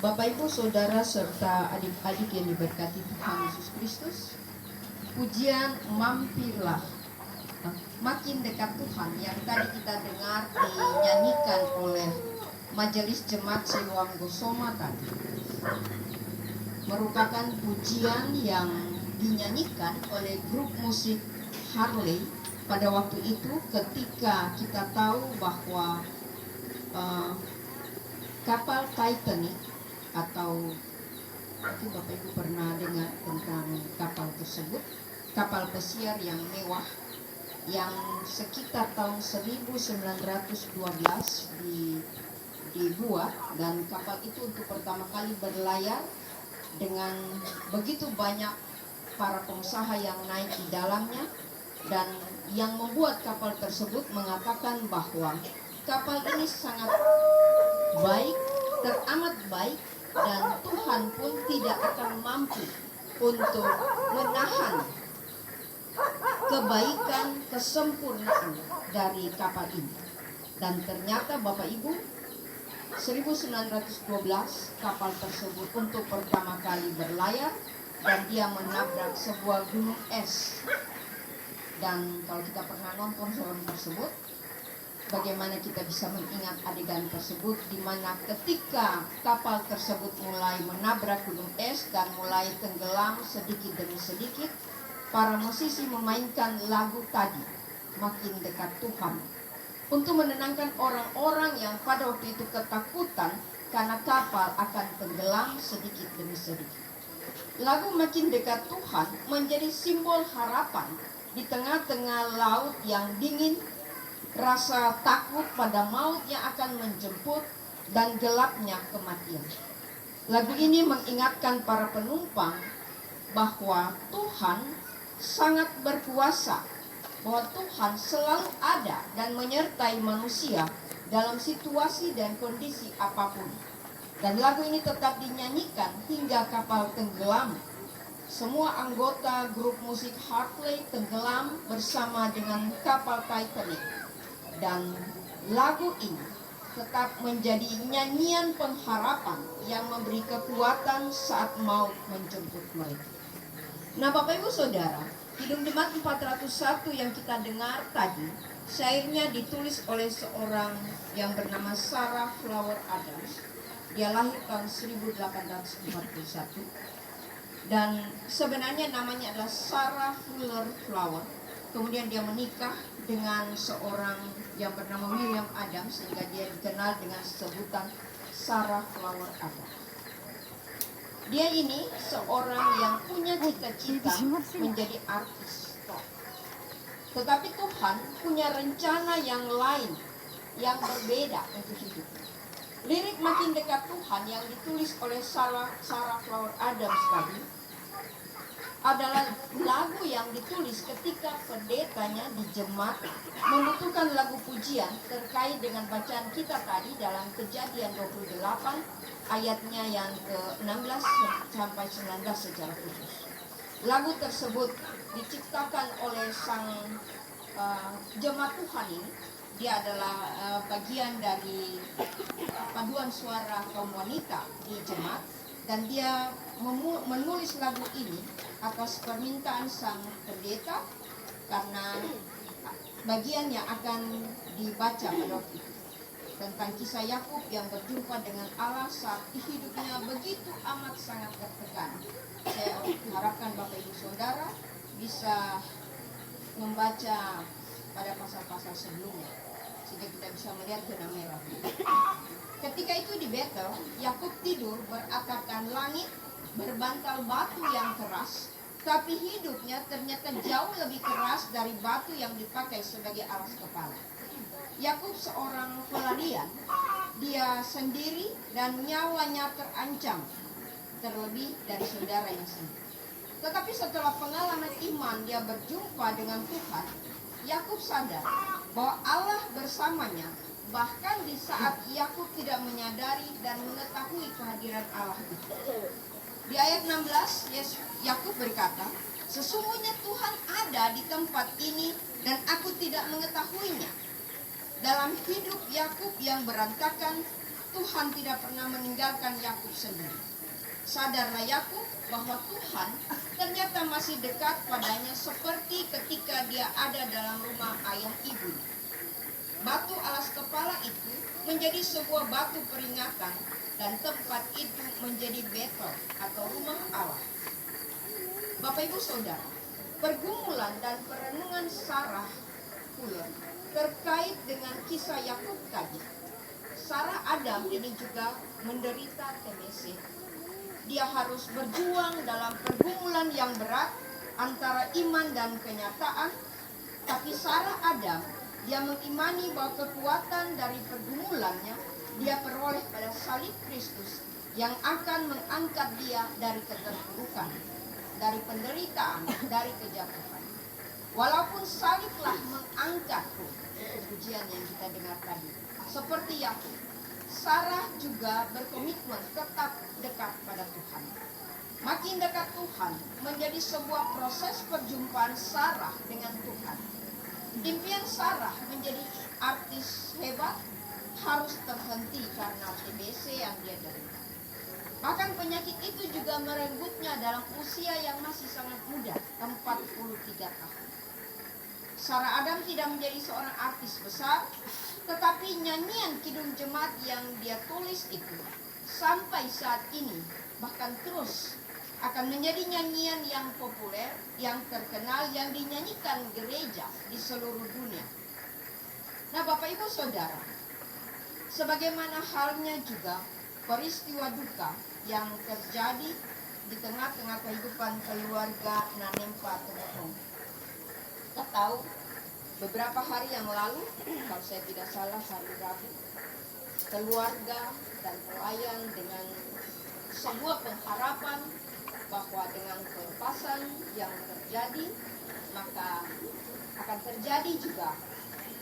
Bapak Ibu Saudara serta adik-adik yang diberkati Tuhan Yesus Kristus, pujian mampirlah makin dekat Tuhan yang tadi kita dengar dinyanyikan oleh Majelis Jemaat Siloam Gosoma tadi merupakan pujian yang dinyanyikan oleh grup musik Harley pada waktu itu ketika kita tahu bahwa kapal Titanic, atau mungkin Bapak Ibu pernah dengar tentang kapal tersebut, kapal pesiar yang mewah yang sekitar tahun 1912 dibuat, dan kapal itu untuk pertama kali berlayar dengan begitu banyak para pengusaha yang naik di dalamnya, dan yang membuat kapal tersebut mengatakan bahwa kapal ini sangat baik, teramat baik, dan Tuhan pun tidak akan mampu untuk menahan kebaikan, kesempurnaan dari kapal ini. Dan ternyata Bapak Ibu, 1912 kapal tersebut untuk pertama kali berlayar dan dia menabrak sebuah gunung es. Dan kalau kita pernah nonton film tersebut, bagaimana kita bisa mengingat adegan tersebut di mana ketika kapal tersebut mulai menabrak gunung es dan mulai tenggelam sedikit demi sedikit, para musisi memainkan lagu tadi, Makin Dekat Tuhan, untuk menenangkan orang-orang yang pada waktu itu ketakutan karena kapal akan tenggelam sedikit demi sedikit. Lagu Makin Dekat Tuhan menjadi simbol harapan di tengah-tengah laut yang dingin, rasa takut pada maut yang akan menjemput, dan gelapnya kematian. Lagu ini mengingatkan para penumpang bahwa Tuhan sangat berkuasa, bahwa Tuhan selalu ada dan menyertai manusia dalam situasi dan kondisi apapun. Dan lagu ini tetap dinyanyikan hingga kapal tenggelam. Semua anggota grup musik Harley tenggelam bersama dengan kapal Titanic. Dan lagu ini tetap menjadi nyanyian pengharapan yang memberi kekuatan saat maut menjemput mereka. Nah Bapak Ibu Saudara, Kidung Jemaat 401 yang kita dengar tadi, syairnya ditulis oleh seorang yang bernama Sarah Flower Adams. Dia lahir tahun 1841 dan sebenarnya namanya adalah Sarah Fuller Flower. Kemudian dia menikah dengan seorang yang bernama William Adams, sehingga dia dikenal dengan sebutan Sarah Flower Adams. Dia ini seorang yang punya cita-cita menjadi artis, tetapi Tuhan punya rencana yang lain, yang berbeda untuk hidupnya. Lirik Makin Dekat Tuhan yang ditulis oleh Sarah Flower Adams tadi adalah lagu yang ditulis ketika pendetanya di jemaat membutuhkan lagu pujian terkait dengan bacaan kita tadi dalam Kejadian 28 ayatnya yang ke-16 sampai 19 secara khusus. Lagu tersebut diciptakan oleh sang jemaat Tuhan ini. Dia adalah bagian dari paduan suara kaum wanita di jemaat, dan dia menulis lagu ini atas permintaan sang pendeta karena bagian yang akan dibaca pada waktu itu tentang kisah Yakub yang berjumpa dengan Allah saat hidupnya begitu amat sangat tertekan. Saya harapkan Bapak Ibu Saudara bisa membaca pada pasal-pasal sebelumnya sehingga kita bisa melihat benang merah. Ketika itu di Betel, Yakub tidur beratapkan langit, berbantal batu yang keras, tapi hidupnya ternyata jauh lebih keras dari batu yang dipakai sebagai alas kepala. Yakub seorang pelarian, dia sendiri dan nyawanya terancam, terlebih dari saudaranya sendiri. Tetapi setelah pengalaman iman dia berjumpa dengan Tuhan, Yakub sadar bahwa Allah bersamanya, bahkan di saat Yakub tidak menyadari dan mengetahui kehadiran Allah itu. Di ayat 16, Yakub berkata, "Sesungguhnya Tuhan ada di tempat ini dan aku tidak mengetahuinya." Dalam hidup Yakub yang berantakan, Tuhan tidak pernah meninggalkan Yakub sendiri. Sadarlah Yakub bahwa Tuhan ternyata masih dekat padanya seperti ketika dia ada dalam rumah ayah ibunya. Batu alas kepala itu menjadi sebuah batu peringatan dan tempat itu menjadi Betel atau rumah Allah. Bapak Ibu Saudara, pergumulan dan perenungan Sarah Fuller terkait dengan kisah Yakub tadi. Sarah Adam ini juga menderita TBC. Dia harus berjuang dalam pergumulan yang berat antara iman dan kenyataan. Tapi Sarah Adam, dia mengimani bahwa kekuatan dari pergumulannya dia peroleh pada salib Kristus yang akan mengangkat dia dari keterpurukan, dari penderitaan, dari kejatuhan. Walaupun saliblah mengangkatku, pujian yang kita dengar tadi. Seperti Yakub, Sarah juga berkomitmen tetap dekat pada Tuhan. Makin dekat Tuhan menjadi sebuah proses perjumpaan Sarah dengan Tuhan. Impian Sarah menjadi artis hebat harus terhenti karena TBC yang dia derita. Bahkan penyakit itu juga merenggutnya dalam usia yang masih sangat muda, 43 tahun. Sarah Adam tidak menjadi seorang artis besar, tetapi nyanyian Kidung Jemaat yang dia tulis itu sampai saat ini bahkan terus akan menjadi nyanyian yang populer, yang terkenal, yang dinyanyikan gereja di seluruh dunia. Nah, Bapak Ibu Saudara, sebagaimana halnya juga peristiwa duka yang terjadi di tengah-tengah kehidupan keluarga Nanempa Tomotong. Kita tahu beberapa hari yang lalu, kalau saya tidak salah hari Rabu, keluarga dan pelayan dengan sebuah pengharapan bahwa dengan pelepasan yang terjadi, maka akan terjadi juga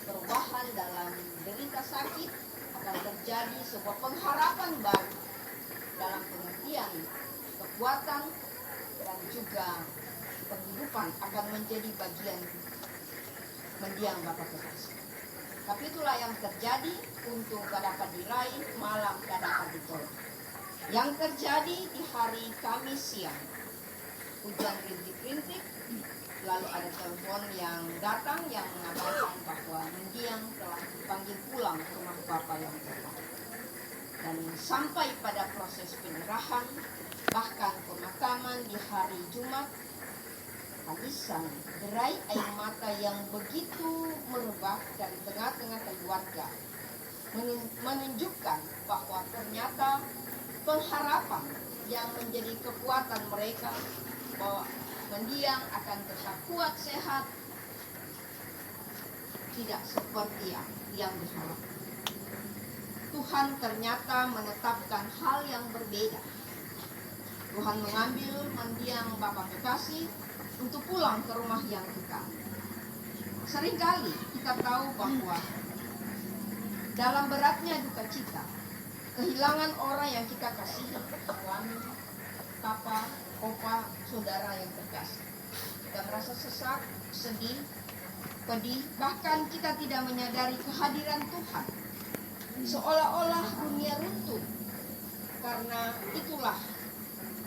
perubahan dalam derita sakit, akan terjadi sebuah pengharapan baru dalam pengertian kekuatan dan juga penghidupan akan menjadi bagian mendiang Bapa kekasih. Tapi itulah yang terjadi, untung tak dapat diraih, malam tak dapat ditolak. Yang terjadi di hari Kamis siang, hujan rintik-rintik, lalu ada telepon yang datang yang mengabarkan bahwa mendiang telah dipanggil pulang ke rumah Bapa yang tepat. Dan sampai pada proses penyerahan, bahkan pemakaman di hari Jumat, tangisan, derai air mata yang begitu merebak dari tengah-tengah keluarga menunjukkan bahwa ternyata pengharapan yang menjadi kekuatan mereka bahwa mendiang akan tetap kuat sehat tidak seperti yang diharapkan. Tuhan ternyata menetapkan hal yang berbeda. Tuhan mengambil mendiang Bapa kekasih untuk pulang ke rumah yang kekal. Seringkali kita tahu bahwa dalam beratnya duka cita, kehilangan orang yang kita kasihi, suami, papa, opa, saudara yang terkasih, kita merasa sesak, sedih, pedih, bahkan kita tidak menyadari kehadiran Tuhan. Seolah-olah dunia runtuh, karena itulah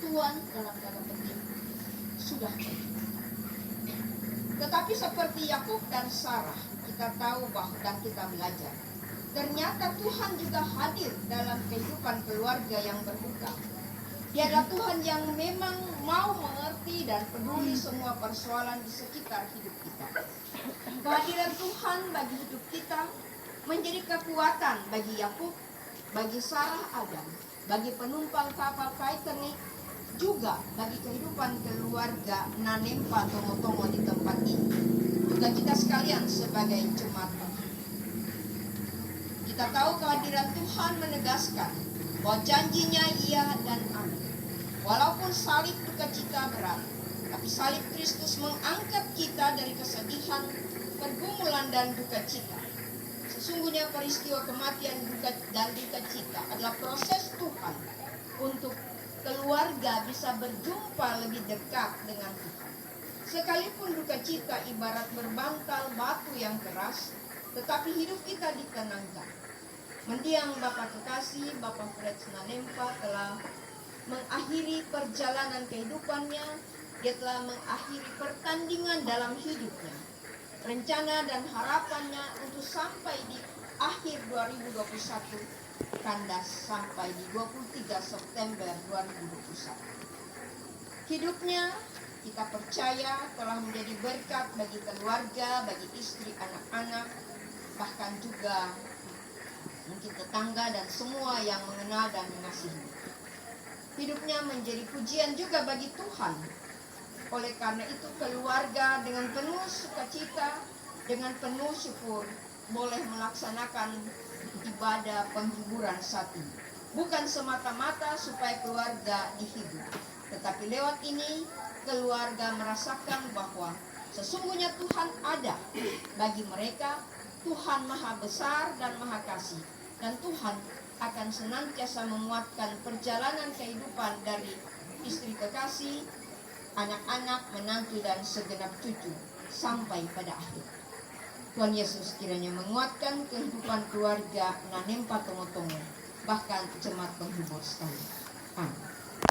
Tuhan dalam tanda petik sudah pergi. Tetapi seperti Yakub dan Sarah, kita tahu bahwa dan kita belajar, ternyata Tuhan juga hadir dalam kehidupan keluarga yang berduka. Dia adalah Tuhan yang memang mau mengerti dan peduli semua persoalan di sekitar hidup kita. Kehadiran Tuhan bagi hidup kita menjadi kekuatan bagi Yakub, bagi Sarah Adam, bagi penumpang kapal Titanic, juga bagi kehidupan keluarga Nanempa Tomo-Tomo di tempat ini. Juga kita sekalian sebagai jemaat. Kita tahu kehadiran Tuhan menegaskan bahwa janjinya iya dan amin. Walaupun salib duka cita berat, tapi salib Kristus mengangkat kita dari kesedihan, pergumulan dan duka cita. Sesungguhnya peristiwa kematian dan duka cita adalah proses Tuhan untuk keluarga bisa berjumpa lebih dekat dengan Tuhan. Sekalipun duka cita ibarat berbantal batu yang keras, tetapi hidup kita ditenangkan. Mendiang Bapak kekasih, Bapak Fred Nanempa telah mengakhiri perjalanan kehidupannya. Dia telah mengakhiri pertandingan dalam hidupnya. Rencana dan harapannya untuk sampai di akhir 2021 kandas sampai di 23 September 2021. Hidupnya kita percaya telah menjadi berkat bagi keluarga, bagi istri, anak-anak, bahkan juga mungkin tetangga dan semua yang mengenal dan mengasihi. Hidupnya menjadi pujian juga bagi Tuhan. Oleh karena itu keluarga dengan penuh sukacita, dengan penuh syukur boleh melaksanakan ibadah penghiburan saat ini. Bukan semata-mata supaya keluarga dihibur, tetapi lewat ini keluarga merasakan bahwa sesungguhnya Tuhan ada bagi mereka. Tuhan Maha Besar dan Maha Kasih, dan Tuhan akan senantiasa menguatkan perjalanan kehidupan dari istri kekasih, anak-anak, menantu, dan segenap cucu sampai pada akhir. Tuhan Yesus kiranya menguatkan kehidupan keluarga Nanempa Tomo-Tomo, bahkan jemaat penghibur sekalian. Amin.